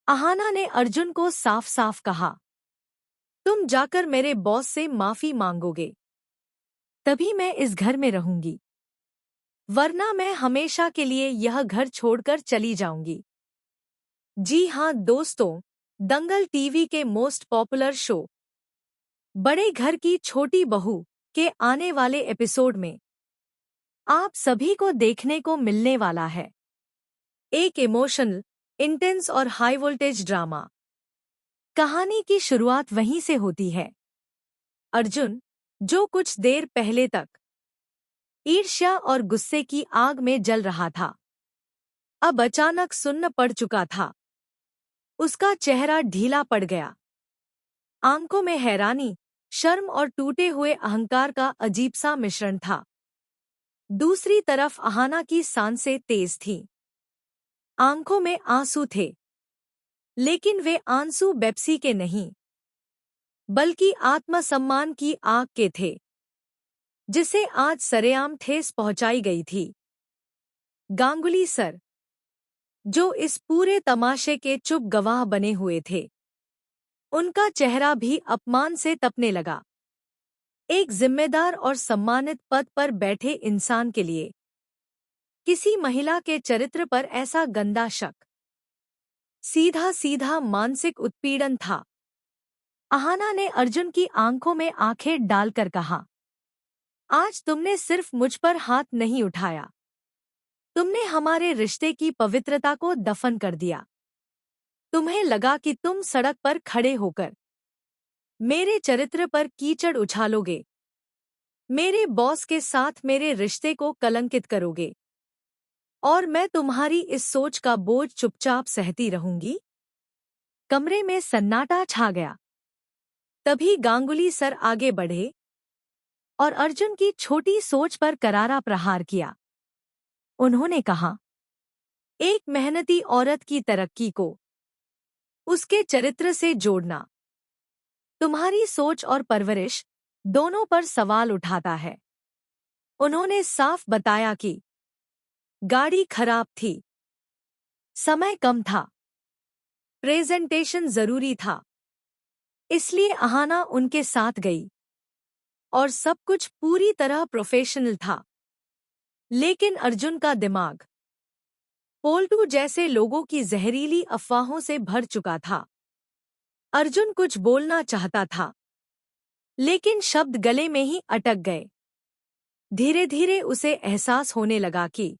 अहाना ने अर्जुन को साफ साफ कहा, तुम जाकर मेरे बॉस से माफी मांगोगे, तभी मैं इस घर में रहूंगी, वरना मैं हमेशा के लिए यह घर छोड़कर चली जाऊंगी। जी हाँ दोस्तों, दंगल टीवी के मोस्ट पॉपुलर शो बड़े घर की छोटी बहू के आने वाले एपिसोड में आप सभी को देखने को मिलने वाला है एक इमोशनल, इंटेंस और हाई वोल्टेज ड्रामा। कहानी की शुरुआत वहीं से होती है। अर्जुन, जो कुछ देर पहले तक ईर्ष्या और गुस्से की आग में जल रहा था, अब अचानक सुन्न पड़ चुका था। उसका चेहरा ढीला पड़ गया। आंखों में हैरानी, शर्म और टूटे हुए अहंकार का अजीब सा मिश्रण था। दूसरी तरफ अहाना की सांसें तेज थीं। आंखों में आंसू थे, लेकिन वे आंसू बेप्सी के नहीं, बल्कि आत्मसम्मान की आग के थे, जिसे आज सरेआम ठेस पहुंचाई गई थी। गांगुली सर, जो इस पूरे तमाशे के चुप गवाह बने हुए थे, उनका चेहरा भी अपमान से तपने लगा। एक जिम्मेदार और सम्मानित पद पर बैठे इंसान के लिए किसी महिला के चरित्र पर ऐसा गंदा शक सीधा सीधा मानसिक उत्पीड़न था। अहाना ने अर्जुन की आंखों में आंखें डालकर कहा, आज तुमने सिर्फ मुझ पर हाथ नहीं उठाया, तुमने हमारे रिश्ते की पवित्रता को दफन कर दिया। तुम्हें लगा कि तुम सड़क पर खड़े होकर मेरे चरित्र पर कीचड़ उछालोगे, मेरे बॉस के साथ मेरे रिश्ते को कलंकित करोगे, और मैं तुम्हारी इस सोच का बोझ चुपचाप सहती रहूंगी। कमरे में सन्नाटा छा गया। तभी गांगुली सर आगे बढ़े और अर्जुन की छोटी सोच पर करारा प्रहार किया। उन्होंने कहा, एक मेहनती औरत की तरक्की को उसके चरित्र से जोड़ना तुम्हारी सोच और परवरिश दोनों पर सवाल उठाता है। उन्होंने साफ बताया कि गाड़ी खराब थी, समय कम था, प्रेजेंटेशन जरूरी था, इसलिए अहाना उनके साथ गई और सब कुछ पूरी तरह प्रोफेशनल था। लेकिन अर्जुन का दिमाग पोल्टू जैसे लोगों की जहरीली अफवाहों से भर चुका था। अर्जुन कुछ बोलना चाहता था, लेकिन शब्द गले में ही अटक गए। धीरे धीरे उसे एहसास होने लगा कि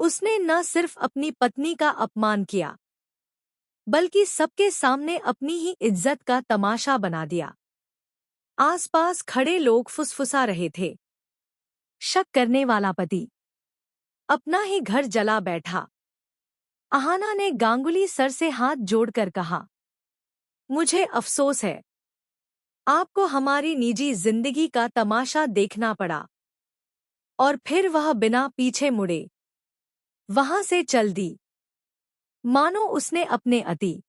उसने न सिर्फ अपनी पत्नी का अपमान किया, बल्कि सबके सामने अपनी ही इज्जत का तमाशा बना दिया। आसपास खड़े लोग फुसफुसा रहे थे। शक करने वाला पति अपना ही घर जला बैठा। अहाना ने गांगुली सर से हाथ जोड़कर कहा, मुझे अफसोस है, आपको हमारी निजी जिंदगी का तमाशा देखना पड़ा। और फिर वह बिना पीछे मुड़े वहां से चल दी, मानो उसने अपने अति